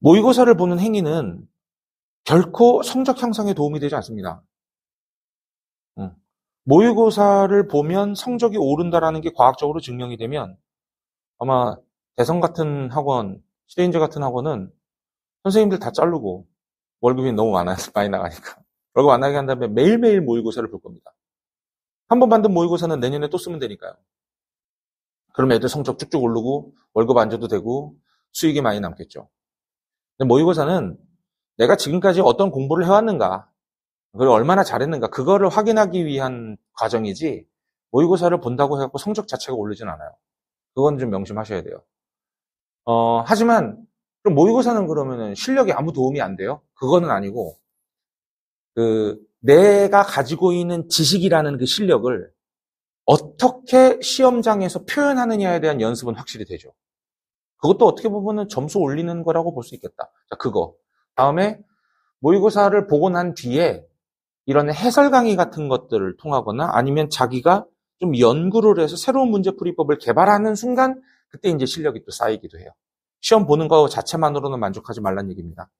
모의고사를 보는 행위는 결코 성적 향상에 도움이 되지 않습니다. 모의고사를 보면 성적이 오른다라는 게 과학적으로 증명이 되면 아마 대성 같은 학원, 시대인재 같은 학원은 선생님들 다 자르고 월급이 너무 많이 나가니까 월급 안 나게 한 다음에 매일매일 모의고사를 볼 겁니다. 한 번 만든 모의고사는 내년에 또 쓰면 되니까요. 그러면 애들 성적 쭉쭉 오르고 월급 안 줘도 되고 수익이 많이 남겠죠. 근데 모의고사는 내가 지금까지 어떤 공부를 해왔는가, 그리고 얼마나 잘했는가, 그거를 확인하기 위한 과정이지 모의고사를 본다고 해갖고 성적 자체가 오르진 않아요. 그건 좀 명심하셔야 돼요. 하지만 그럼 모의고사는 그러면은 실력이 아무 도움이 안 돼요? 그거는 아니고 내가 가지고 있는 지식이라는 그 실력을 어떻게 시험장에서 표현하느냐에 대한 연습은 확실히 되죠. 그것도 어떻게 보면은 점수 올리는 거라고 볼 수 있겠다. 자, 그거. 다음에 모의고사를 보고 난 뒤에 이런 해설 강의 같은 것들을 통하거나 아니면 자기가 좀 연구를 해서 새로운 문제풀이법을 개발하는 순간 그때 이제 실력이 또 쌓이기도 해요. 시험 보는 거 자체만으로는 만족하지 말란 얘기입니다.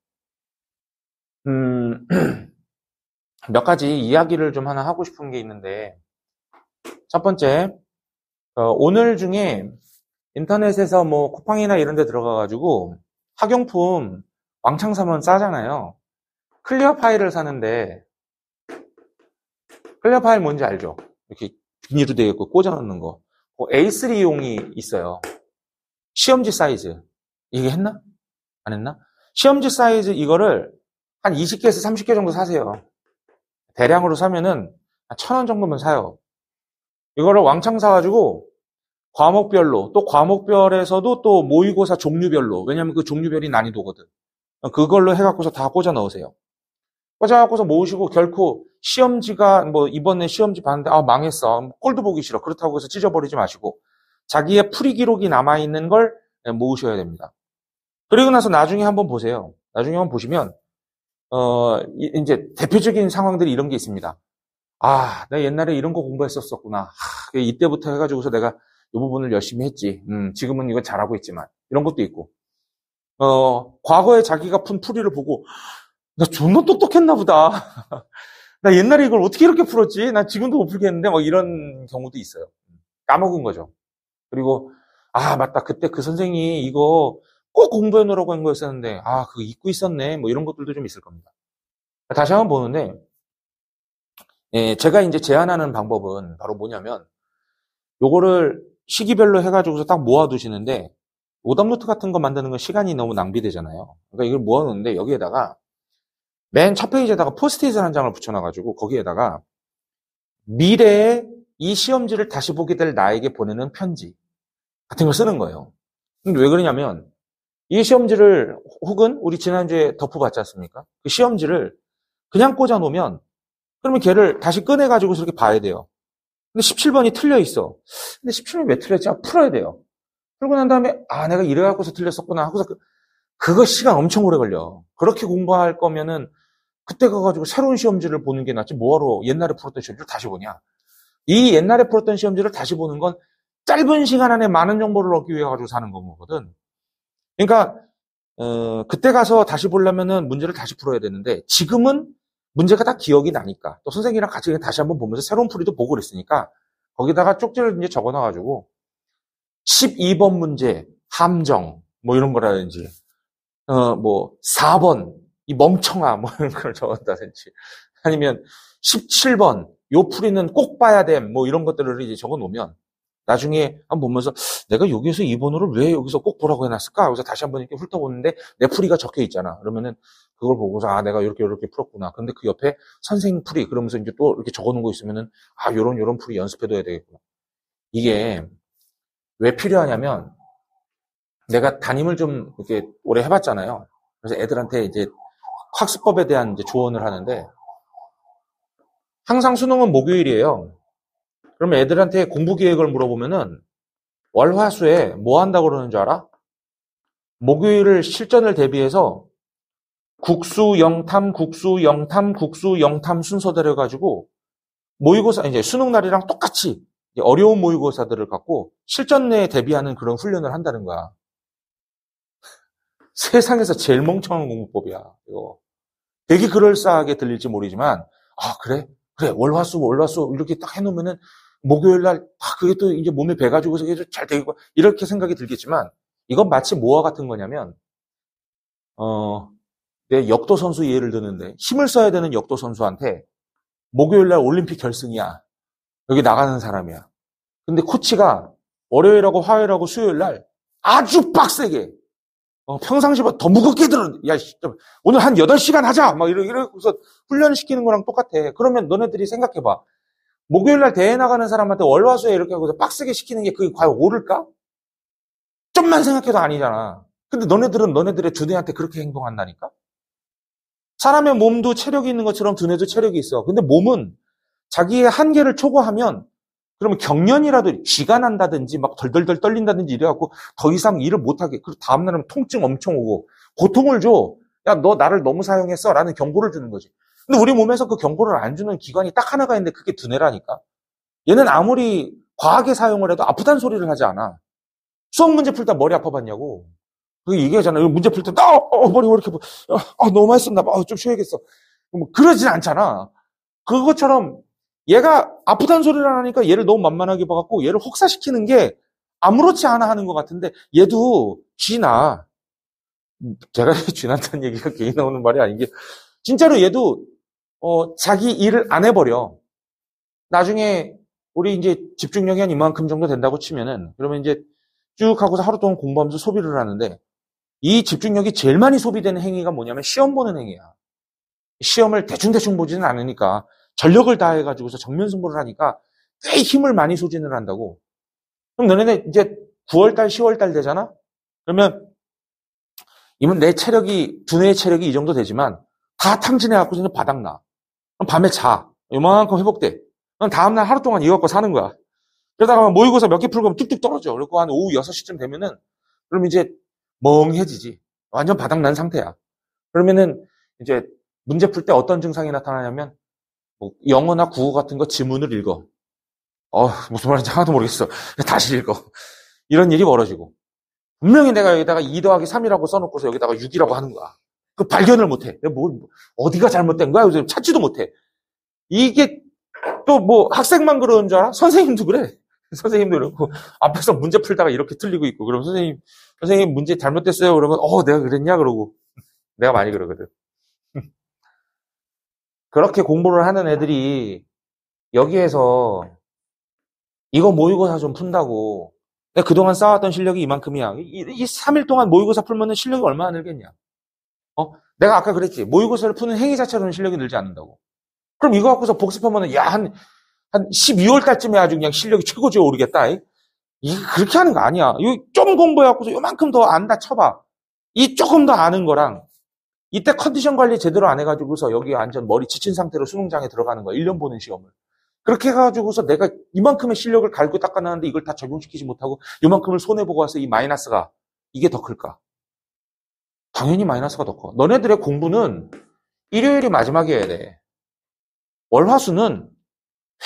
몇 가지 이야기를 좀 하나 하고 싶은 게 있는데, 첫 번째, 오늘 중에 인터넷에서 뭐 쿠팡이나 이런 데 들어가가지고 학용품 왕창 사면 싸잖아요. 클리어 파일을 사는데, 클리어 파일 뭔지 알죠? 이렇게 비닐로 되어 있고 꽂아 넣는 거. A3용이 있어요. 시험지 사이즈. 이게 했나? 안 했나? 시험지 사이즈 이거를 한 20개에서 30개 정도 사세요. 대량으로 사면은 1,000원 정도면 사요. 이거를 왕창 사가지고 과목별로, 또 과목별에서도 또 모의고사 종류별로, 왜냐면 그 종류별이 난이도거든. 그걸로 해갖고서 다 꽂아 넣으세요. 꽂아갖고서 모으시고 결코 시험지가 뭐 이번에 시험지 봤는데 망했어. 꼴도 보기 싫어. 그렇다고 해서 찢어버리지 마시고 자기의 풀이 기록이 남아있는 걸 모으셔야 됩니다. 그리고 나서 나중에 한번 보세요. 나중에 한번 보시면 이제 대표적인 상황들이 이런 게 있습니다. 내가 옛날에 이런 거 공부했었구나. 이때부터 해가지고서 내가 이 부분을 열심히 했지. 지금은 이건 잘하고 있지만 이런 것도 있고 과거에 자기가 푼 풀이를 보고 나 존나 똑똑했나 보다. 나 옛날에 이걸 어떻게 이렇게 풀었지? 나 지금도 못 풀겠는데 뭐 이런 경우도 있어요. 까먹은 거죠. 그리고 맞다. 그때 그 선생이 이거 꼭 공부해 놓으라고 한 거였었는데 그거 잊고 있었네. 뭐 이런 것들도 좀 있을 겁니다. 다시 한번 보는데 제가 이제 제안하는 방법은 바로 뭐냐면 요거를 시기별로 해가지고서 딱 모아두시는데 오답노트 같은 거 만드는 건 시간이 너무 낭비되잖아요. 그러니까 이걸 모아놓는데 여기에다가 맨 첫 페이지에다가 포스트잇을 한 장을 붙여놔가지고 거기에다가 미래에 이 시험지를 다시 보게 될 나에게 보내는 편지 같은 걸 쓰는 거예요. 근데 왜 그러냐면 이 시험지를 혹은 우리 지난주에 덮어 봤지 않습니까? 그 시험지를 그냥 꽂아 놓으면 그러면 걔를 다시 꺼내가지고 이렇게 봐야 돼요. 근데 17번이 틀려 있어. 근데 17번이 왜 틀렸지? 풀어야 돼요. 풀고 난 다음에 내가 이래갖고서 틀렸었구나 하고서 그거 시간 엄청 오래 걸려. 그렇게 공부할 거면은 그때 가가지고 새로운 시험지를 보는 게 낫지 뭐하러 옛날에 풀었던 시험지를 다시 보냐. 이 옛날에 풀었던 시험지를 다시 보는 건 짧은 시간 안에 많은 정보를 얻기 위해 가지고 사는 거거든. 그러니까 그때 가서 다시 보려면은 문제를 다시 풀어야 되는데 지금은 문제가 다 기억이 나니까 또 선생님이랑 같이 다시 한번 보면서 새로운 풀이도 보고 그랬으니까 거기다가 쪽지를 이제 적어놔가지고 12번 문제 함정 뭐 이런 거라든지 뭐 4번 이 멍청아 뭐 이런 걸 적었다든지 아니면 17번 요 풀이는 꼭 봐야 돼 뭐 이런 것들을 이제 적어놓으면 나중에 한번 보면서 내가 여기에서 2번호를 왜 여기서 꼭 보라고 해놨을까? 그래서 다시 한번 이렇게 훑어보는데 내 풀이가 적혀 있잖아. 그러면은 그걸 보고서 내가 이렇게 풀었구나. 근데 그 옆에 선생님 풀이 그러면서 이제 또 이렇게 적어놓은 거 있으면은 요런 풀이 연습해둬야 되겠구나. 이게 왜 필요하냐면 내가 담임을 좀 이렇게 오래 해봤잖아요. 그래서 애들한테 이제 학습법에 대한 이제 조언을 하는데 항상 수능은 목요일이에요. 그러면 애들한테 공부 계획을 물어보면은 월화수에 뭐 한다고 그러는 줄 알아? 목요일을 실전을 대비해서 국수, 영탐, 국수, 영탐, 국수, 영탐 순서대로 해가지고 모의고사, 이제 수능날이랑 똑같이 어려운 모의고사들을 갖고 실전 내에 대비하는 그런 훈련을 한다는 거야. 세상에서 제일 멍청한 공부법이야. 이거. 되게 그럴싸하게 들릴지 모르지만, 아, 그래? 월화수 이렇게 딱 해놓으면은, 목요일 날, 그게 또 이제 몸에 배가지고 그게 잘 되고, 이렇게 생각이 들겠지만, 이건 마치 뭐와 같은 거냐면, 내 역도 선수 예를 드는데, 힘을 써야 되는 역도 선수한테, 목요일 날 올림픽 결승이야. 여기 나가는 사람이야. 근데 코치가 월요일하고 화요일하고 수요일 날 아주 빡세게, 평상시보다 더 무겁게 들어. 야, 오늘 한 8시간 하자! 막 이러고서 훈련시키는 거랑 똑같아. 그러면 너네들이 생각해봐. 목요일 날 대회 나가는 사람한테 월화수에 이렇게 하고서 빡세게 시키는 게 그게 과연 옳을까? 좀만 생각해도 아니잖아. 근데 너네들은 너네들의 두뇌한테 그렇게 행동한다니까? 사람의 몸도 체력이 있는 것처럼 두뇌도 체력이 있어. 근데 몸은 자기의 한계를 초과하면 그러면 경련이라도 쥐가 난다든지 막 덜덜덜 떨린다든지 이래갖고 더 이상 일을 못하게. 그리고 다음날은 통증 엄청 오고 고통을 줘. 야, 너 나를 너무 사용했어 라는 경고를 주는 거지. 근데 우리 몸에서 그 경고를 안 주는 기관이 딱 하나가 있는데 그게 두뇌라니까. 얘는 아무리 과하게 사용을 해도 아프다는 소리를 하지 않아. 수학 문제 풀 때 머리 아파봤냐고. 그게 얘기하잖아. 문제 풀 때, 머리 왜 이렇게, 너무 많이 썼나 봐. 좀 쉬어야겠어. 뭐, 그러진 않잖아. 그것처럼 얘가 아프다는 소리를 하니까 얘를 너무 만만하게 봐갖고 얘를 혹사시키는 게 아무렇지 않아 하는 것 같은데 얘도 쥐나. 제가 쥐난다는 얘기가 괜히 나오는 말이 아닌 게 진짜로 얘도 자기 일을 안 해버려. 나중에 우리 이제 집중력이 한 이만큼 정도 된다고 치면은 그러면 이제 쭉 하고서 하루 동안 공부하면서 소비를 하는데 이 집중력이 제일 많이 소비되는 행위가 뭐냐면 시험 보는 행위야. 시험을 대충대충 보지는 않으니까 전력을 다해가지고서 정면 승부를 하니까 꽤 힘을 많이 소진을 한다고. 그럼 너네는 이제 9월달, 10월달 되잖아? 그러면 이건 내 체력이, 두뇌의 체력이 이 정도 되지만 다 탕진해갖고서 바닥나. 그럼 밤에 자. 요만큼 회복돼. 그럼 다음날 하루 동안 이거 갖고 사는 거야. 그러다가 모의고사 몇 개 풀고 하면 뚝뚝 떨어져. 그리고 한 오후 6시쯤 되면은 그럼 이제 멍해지지. 완전 바닥난 상태야. 그러면은 이제 문제 풀 때 어떤 증상이 나타나냐면 뭐 영어나 국어 같은 거 지문을 읽어. 무슨 말인지 하나도 모르겠어. 다시 읽어. 이런 일이 벌어지고. 분명히 내가 여기다가 2 더하기 3이라고 써놓고서 여기다가 6이라고 하는 거야. 그 발견을 못해. 어디가 잘못된 거야? 요즘 찾지도 못해. 이게 또 뭐 학생만 그러는 줄 알아? 선생님도 그래. 선생님도 그렇고 앞에서 문제 풀다가 이렇게 틀리고 있고 그러면 선생님 문제 잘못됐어요. 그러면 내가 그랬냐? 그러고 내가 많이 그러거든. 그렇게 공부를 하는 애들이 여기에서 이거 모의고사 좀 푼다고 내가 그동안 쌓았던 실력이 이만큼이야. 이 3일 동안 모의고사 풀면 실력이 얼마나 늘겠냐. 내가 아까 그랬지. 모의고사를 푸는 행위 자체로는 실력이 늘지 않는다고. 그럼 이거 갖고서 복습하면 한 12월 달쯤에 아주 그냥 실력이 최고조에 오르겠다. 이게 그렇게 하는 거 아니야. 좀 공부해갖고서 요만큼 더 안다 쳐봐. 이 조금 더 아는 거랑 이때 컨디션 관리 제대로 안 해가지고서 여기 완전 머리 지친 상태로 수능장에 들어가는 거야. 1년 보는 시험을. 그렇게 해가지고서 내가 이만큼의 실력을 갈고 닦아놨는데 이걸 다 적용시키지 못하고 이만큼을 손해보고 와서 이 마이너스가 이게 더 클까? 당연히 마이너스가 더 커. 너네들의 공부는 일요일이 마지막이어야 돼. 월화수는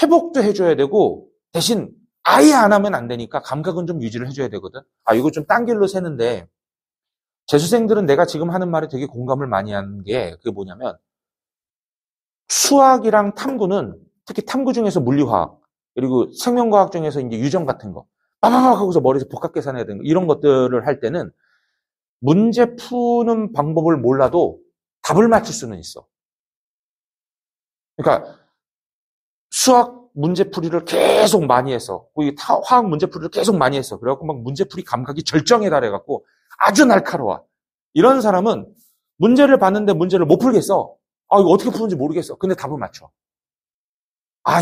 회복도 해줘야 되고 대신 아예 안 하면 안 되니까 감각은 좀 유지를 해줘야 되거든. 이거 좀 딴 길로 새는데 재수생들은 내가 지금 하는 말에 되게 공감을 많이 하는 게 그게 뭐냐면 수학이랑 탐구는 특히 탐구 중에서 물리화학 그리고 생명과학 중에서 이제 유전 같은 거 빠바박 하고서 머리에서 복합 계산해야 되는 거 이런 것들을 할 때는 문제 푸는 방법을 몰라도 답을 맞출 수는 있어. 그러니까 수학 문제풀이를 계속 많이 했어. 화학 문제풀이를 계속 많이 했어. 그래갖고 막 문제풀이 감각이 절정에 달해갖고 아주 날카로워. 이런 사람은 문제를 봤는데 문제를 못 풀겠어. 이거 어떻게 푸는지 모르겠어. 근데 답을 맞춰.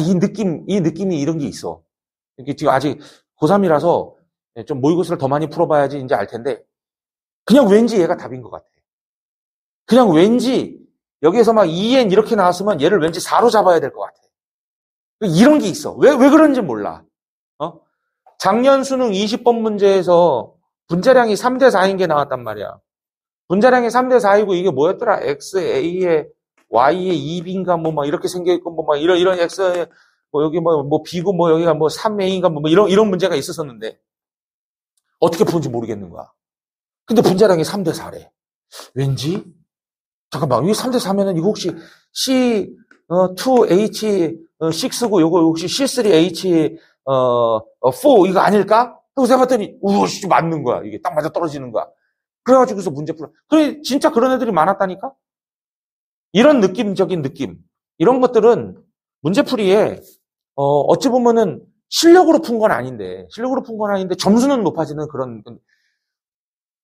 이 느낌이 이런 게 있어. 이게 지금 아직 고3이라서 좀 모의고사를 더 많이 풀어봐야지 이제 알 텐데 그냥 왠지 얘가 답인 것 같아. 그냥 왠지 여기에서 막 2n 이렇게 나왔으면 얘를 왠지 4로 잡아야 될 것 같아. 이런 게 있어. 왜 그런지 몰라. 작년 수능 20번 문제에서 분자량이 3대 4인 게 나왔단 말이야. 분자량이 3대 4이고 이게 뭐였더라? X, A에 Y에 2B인가 막 이렇게 생겨있고 막 이런 X에 여기 뭐 B고 여기가 3A인가 이런 문제가 있었었는데 어떻게 푸는지 모르겠는 거야. 근데 분자량이 3대 4래. 왠지? 잠깐만, 이게 3대 4면은 이거 혹시 C2H6고 요거 혹시 C3H4 이거 아닐까? 하고 생각했더니 우와, 맞는 거야. 이게 딱 맞아 떨어지는 거야. 그래가지고서 문제 풀어. 그래, 진짜 그런 애들이 많았다니까? 이런 느낌적인 느낌. 이런 것들은 문제풀이에, 어찌 보면은 실력으로 푼 건 아닌데, 점수는 높아지는 그런,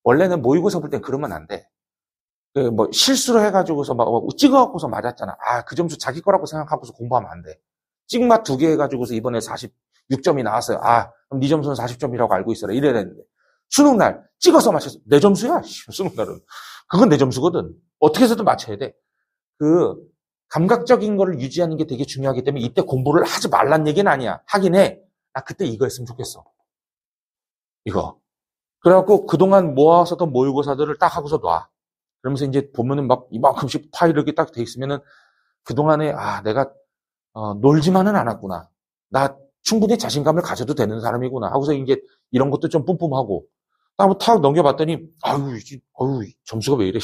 원래는 모의고사 볼 땐 그러면 안 돼. 뭐, 실수를 해가지고서 막 찍어갖고서 맞았잖아. 아, 그 점수 자기 거라고 생각하고서 공부하면 안 돼. 찍맛 2개 해가지고서 이번에 46점이 나왔어요. 아, 그럼 네 점수는 40점이라고 알고 있어라. 이래야 되는데. 수능날 찍어서 맞췄어. 내 점수야. 수능날은. 그건 내 점수거든. 어떻게 해서든 맞춰야 돼. 그 감각적인 거를 유지하는 게 되게 중요하기 때문에 이때 공부를 하지 말란 얘기는 아니야. 하긴 해. 나 그때 이거 했으면 좋겠어. 이거. 그래갖고 그동안 모아서던 모의고사들을 딱 하고서 놔. 그러면서 이제 보면은 막 이만큼씩 파일 이렇게 딱 돼 있으면은 그동안에 내가 놀지만은 않았구나. 나 충분히 자신감을 가져도 되는 사람이구나. 하고서 이제 이런 것도 좀 뿜뿜하고 한번 탁 넘겨봤더니 아유 점수가 왜 이래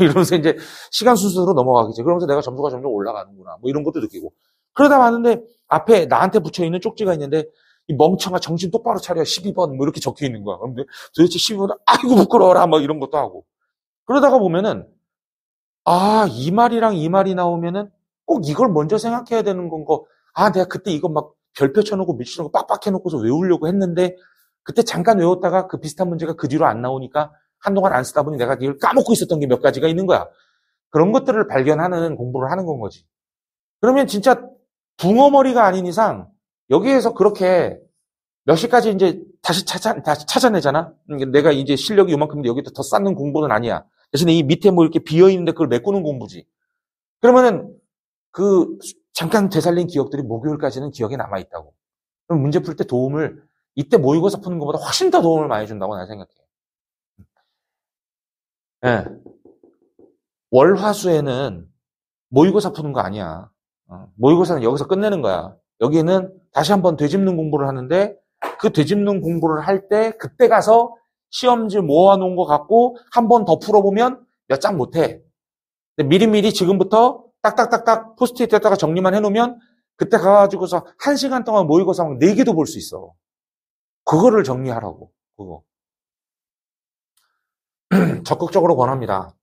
이러면서 이제 시간 순서로 넘어가겠지. 그러면서 내가 점수가 점점 올라가는구나. 뭐 이런 것도 느끼고 그러다 봤는데 앞에 나한테 붙여 있는 쪽지가 있는데 이 멍청아 정신 똑바로 차려 12번 뭐 이렇게 적혀 있는 거야. 그런데 도대체 12번은 아이고 부끄러워라 뭐 이런 것도 하고 그러다가 보면은 이 말이랑 이 말이 나오면은 꼭 이걸 먼저 생각해야 되는 건가. 내가 그때 이거 막 별표 쳐놓고 밀 쳐놓고 빡빡 해놓고서 외우려고 했는데 그때 잠깐 외웠다가 그 비슷한 문제가 그 뒤로 안 나오니까 한동안 안 쓰다 보니 내가 이걸 까먹고 있었던 게 몇 가지가 있는 거야. 그런 것들을 발견하는 공부를 하는 건 거지. 그러면 진짜 붕어머리가 아닌 이상 여기에서 그렇게 몇 시까지 이제 다시 찾아내잖아. 내가 이제 실력이 요만큼인데 여기다 더 쌓는 공부는 아니야. 대신에 이 밑에 뭐 이렇게 비어있는데 그걸 메꾸는 공부지. 그러면은 그 잠깐 되살린 기억들이 목요일까지는 기억에 남아있다고. 그럼 문제 풀 때 도움을 이때 모의고사 푸는 것보다 훨씬 더 도움을 많이 준다고 나는 생각해. 예. 월화수에는 모의고사 푸는 거 아니야. 모의고사는 여기서 끝내는 거야. 여기는 다시 한번 되짚는 공부를 하는데 그 되짚는 공부를 할 때 그때 가서 시험지 모아놓은 거 갖고 한 번 더 풀어보면 몇 장 못해. 근데 미리미리 지금부터 딱딱딱딱 포스트잇에다가 정리만 해놓으면 그때 가가지고서 1시간 동안 모의고사 4개도 볼 수 있어. 그거를 정리하라고. 그거. 적극적으로 권합니다.